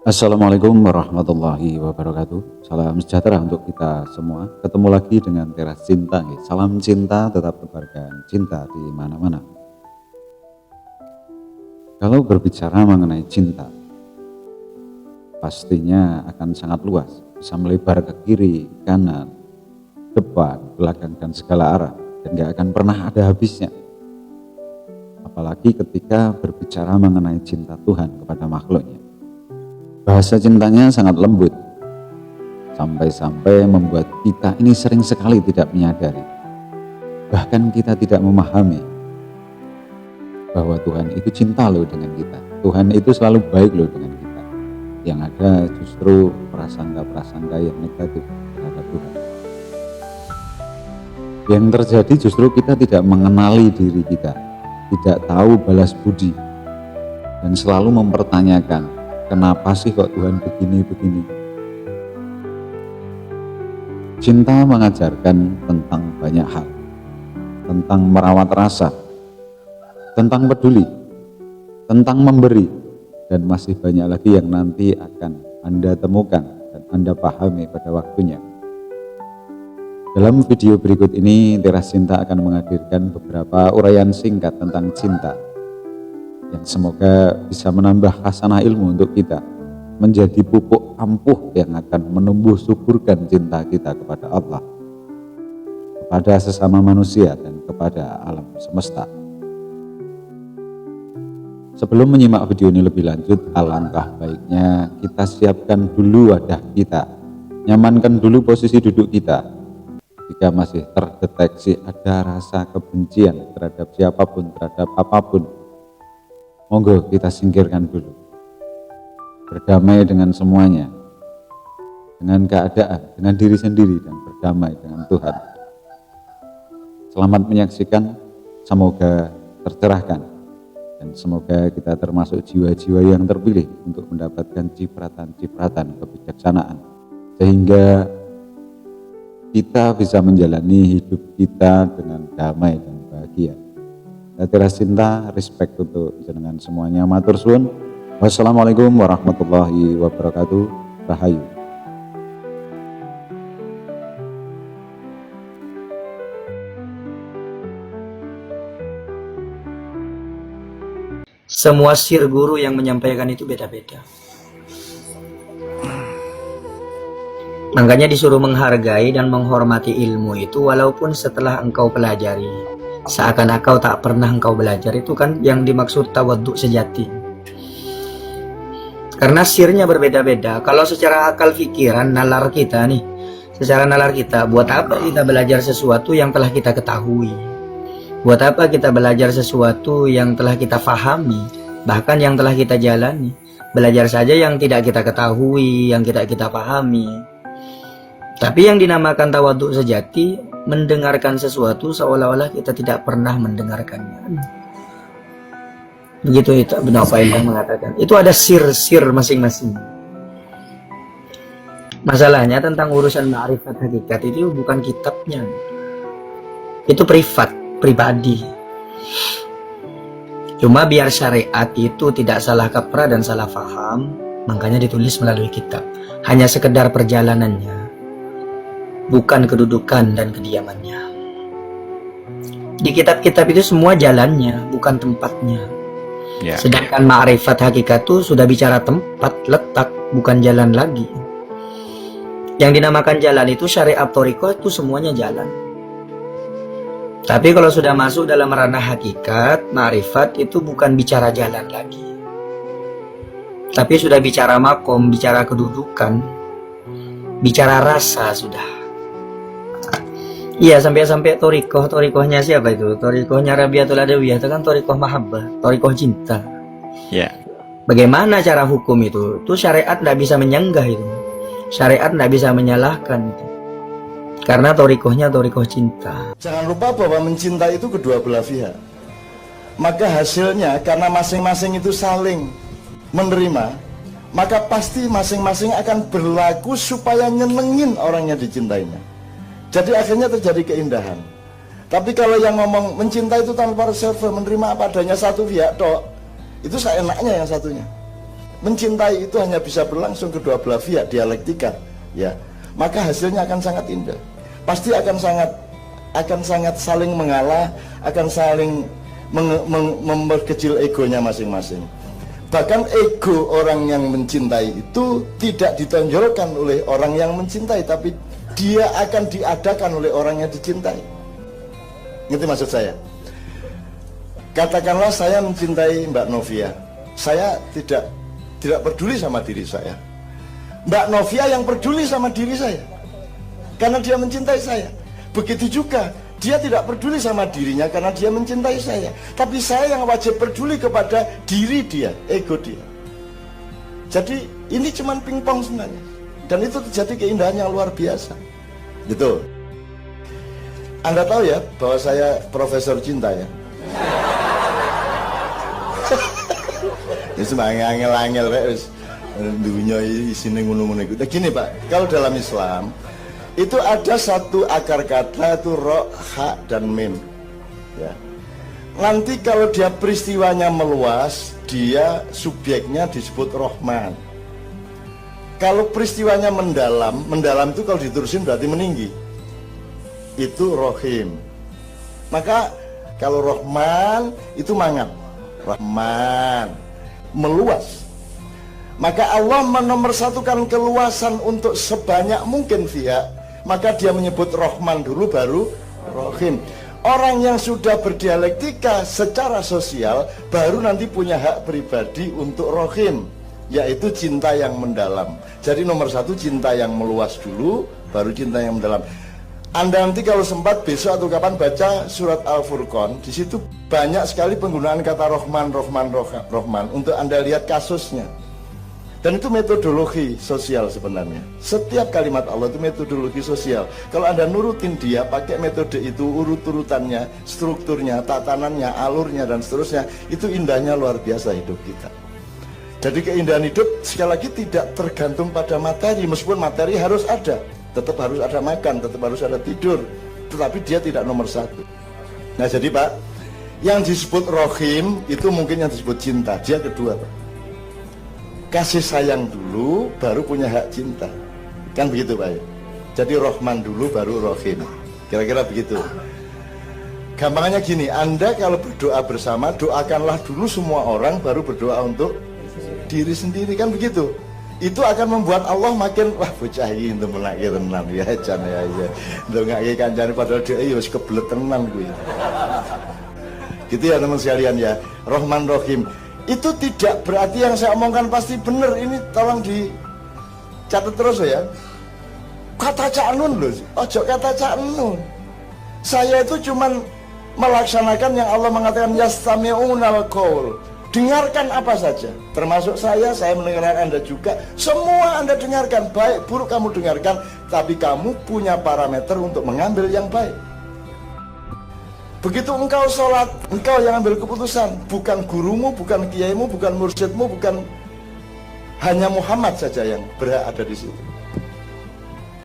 Assalamualaikum warahmatullahi wabarakatuh. Salam sejahtera untuk kita semua. Ketemu lagi dengan Teras Cinta. Salam cinta, tetap tebarkan cinta di mana-mana. Kalau berbicara mengenai cinta, pastinya akan sangat luas, bisa melebar ke kiri, kanan, depan, belakang, dan segala arah, dan gak akan pernah ada habisnya. Apalagi ketika berbicara mengenai cinta Tuhan kepada makhluknya. Bahasa cintanya sangat lembut, sampai-sampai membuat kita ini sering sekali tidak menyadari. Bahkan kita tidak memahami bahwa Tuhan itu cinta loh dengan kita. Tuhan itu selalu baik loh dengan kita. Yang ada justru prasangka-prasangka yang negatif terhadap Tuhan. Yang terjadi justru kita tidak mengenali diri kita, tidak tahu balas budi, dan selalu mempertanyakan, kenapa sih kok Tuhan begini-begini? Cinta mengajarkan tentang banyak hal, tentang merawat rasa, tentang peduli, tentang memberi, dan masih banyak lagi yang nanti akan Anda temukan dan Anda pahami pada waktunya. Dalam video berikut ini, Teras Cinta akan menghadirkan beberapa uraian singkat tentang cinta, yang semoga bisa menambah hasanah ilmu untuk kita, menjadi pupuk ampuh yang akan menumbuh suburkan cinta kita kepada Allah, kepada sesama manusia, dan kepada alam semesta. Sebelum menyimak video ini lebih lanjut, alangkah baiknya kita siapkan dulu wadah kita, nyamankan dulu posisi duduk kita. Jika masih terdeteksi ada rasa kebencian terhadap siapapun, terhadap apapun, monggo kita singkirkan dulu. Berdamai dengan semuanya, dengan keadaan, dengan diri sendiri, dan berdamai dengan Tuhan. Selamat menyaksikan, semoga tercerahkan, dan semoga kita termasuk jiwa-jiwa yang terpilih untuk mendapatkan cipratan-cipratan kebijaksanaan, sehingga kita bisa menjalani hidup kita dengan damai dan bahagia. Teras Cinta, respect untuk jenengan semuanya. Matur suwun. Wassalamualaikum warahmatullahi wabarakatuh. Rahayu. Semua sir guru yang menyampaikan itu beda-beda. Makanya disuruh menghargai dan menghormati ilmu itu walaupun setelah engkau pelajari. Seakan engkau tak pernah engkau belajar, itu kan yang dimaksud tawadhu sejati. Karena sirnya berbeda-beda. Kalau secara akal pikiran, nalar kita nih, secara nalar kita, buat apa kita belajar sesuatu yang telah kita ketahui? Buat apa kita belajar sesuatu yang telah kita fahami, bahkan yang telah kita jalani? Belajar saja yang tidak kita ketahui, yang tidak kita pahami. Tapi yang dinamakan tawadhu sejati, mendengarkan sesuatu seolah-olah kita tidak pernah mendengarkannya. Begitu itu Ibnu Athaillah mengatakan. Itu ada sir-sir masing-masing. Masalahnya tentang urusan ma'rifat hakikat itu bukan kitabnya. Itu privat, pribadi. Cuma biar syariat itu tidak salah kaprah dan salah faham, makanya ditulis melalui kitab. Hanya sekedar perjalanannya, bukan kedudukan dan kediamannya. Di kitab-kitab itu semua jalannya, bukan tempatnya. Sedangkan ma'rifat hakikat itu sudah bicara tempat, letak, bukan jalan lagi. Yang dinamakan jalan itu syariat thariqah itu semuanya jalan. Tapi kalau sudah masuk dalam ranah hakikat, ma'rifat itu bukan bicara jalan lagi. Tapi sudah bicara makom, bicara kedudukan, bicara rasa sudah. Iya, sampai thariqahnya siapa itu? Thariqahnya Rabiatul Adawiyah itu kan thariqah mahabbah, thariqah cinta. Ya. Bagaimana cara hukum itu? Itu syariat tidak bisa menyanggah itu. Syariat tidak bisa menyalahkan itu. Karena thariqahnya thariqah cinta. Jangan lupa bahwa mencinta itu kedua belah pihak. Maka hasilnya karena masing-masing itu saling menerima, maka pasti masing-masing akan berlaku supaya nyenengin orang yang dicintainya. Jadi akhirnya terjadi keindahan. Tapi kalau yang ngomong mencinta itu tanpa reserve, menerima apa adanya satu pihak tok, itu seenaknya yang satunya. Mencintai itu hanya bisa berlangsung kedua belah pihak, dialektika, ya. Maka hasilnya akan sangat indah. Pasti akan sangat saling mengalah, akan saling memperkecil egonya masing-masing. Bahkan ego orang yang mencintai itu tidak ditonjolkan oleh orang yang mencintai, tapi dia akan diadakan oleh orang yang dicintai. Ngerti maksud saya? Katakanlah saya mencintai Mbak Novia, saya tidak peduli sama diri saya. Mbak Novia yang peduli sama diri saya, karena dia mencintai saya. Begitu juga dia tidak peduli sama dirinya karena dia mencintai saya. Tapi saya yang wajib peduli kepada diri dia, ego dia. Jadi ini cuman pingpong sebenarnya. Dan itu terjadi keindahan yang luar biasa. Gitu. Anda tahu ya bahwa saya profesor cinta ya. Ya semangat angel-angel wis dunia isine ngono-ngono iku. Gini Pak, kalau dalam Islam itu ada satu akar kata itu ro, ha, dan mim. Ya. Nanti kalau dia peristiwanya meluas, dia subjeknya disebut Rahman. Kalau peristiwanya mendalam itu kalau diterusin berarti meninggi. Itu Rohim. Maka kalau Rahman itu mangap. Rahman meluas. Maka Allah menomorsatukan keluasan untuk sebanyak mungkin pihak. Maka dia menyebut Rahman dulu baru Rohim. Orang yang sudah berdialektika secara sosial baru nanti punya hak pribadi untuk Rohim, yaitu cinta yang mendalam. Jadi nomor satu cinta yang meluas dulu, baru cinta yang mendalam. Anda nanti kalau sempat besok atau kapan baca surat Al-Furqan, di situ banyak sekali penggunaan kata Rahman untuk Anda lihat kasusnya. Dan itu metodologi sosial sebenarnya. Setiap kalimat Allah itu metodologi sosial. Kalau Anda nurutin dia, pakai metode itu, urut-urutannya, strukturnya, tatanannya, alurnya, dan seterusnya, itu indahnya luar biasa hidup kita. Jadi keindahan hidup sekali lagi tidak tergantung pada materi. Meskipun materi harus ada, tetap harus ada makan, tetap harus ada tidur, tetapi dia tidak nomor satu. Nah jadi Pak, yang disebut Rohim itu mungkin yang disebut cinta, dia kedua Pak. Kasih sayang dulu baru punya hak cinta, kan begitu Pak ya? Jadi Rahman dulu baru Rohim, kira-kira begitu. Gampangnya gini, Anda kalau berdoa bersama, doakanlah dulu semua orang baru berdoa untuk diri sendiri, kan begitu. Itu akan membuat Allah makin wah bocah iki menake tenan ya jan ya ya. Ndongake kancane padahal dia ya wis kebelet tenan kuwi. Gitu ya teman sekalian ya. Rahman Rohim. Itu tidak berarti yang saya omongkan pasti benar. Ini tolong dicatat terus ya. Kata Cak Nun loh. Ojo kata Cak Nun. Saya itu cuman melaksanakan yang Allah mengatakan yastami'unal qaul. Dengarkan apa saja, termasuk saya mendengarkan Anda juga. Semua Anda dengarkan, baik buruk kamu dengarkan, tapi kamu punya parameter untuk mengambil yang baik. Begitu engkau sholat, engkau yang ambil keputusan, bukan gurumu, bukan kiaimu, bukan mursyidmu, bukan hanya Muhammad saja yang berhak ada di situ.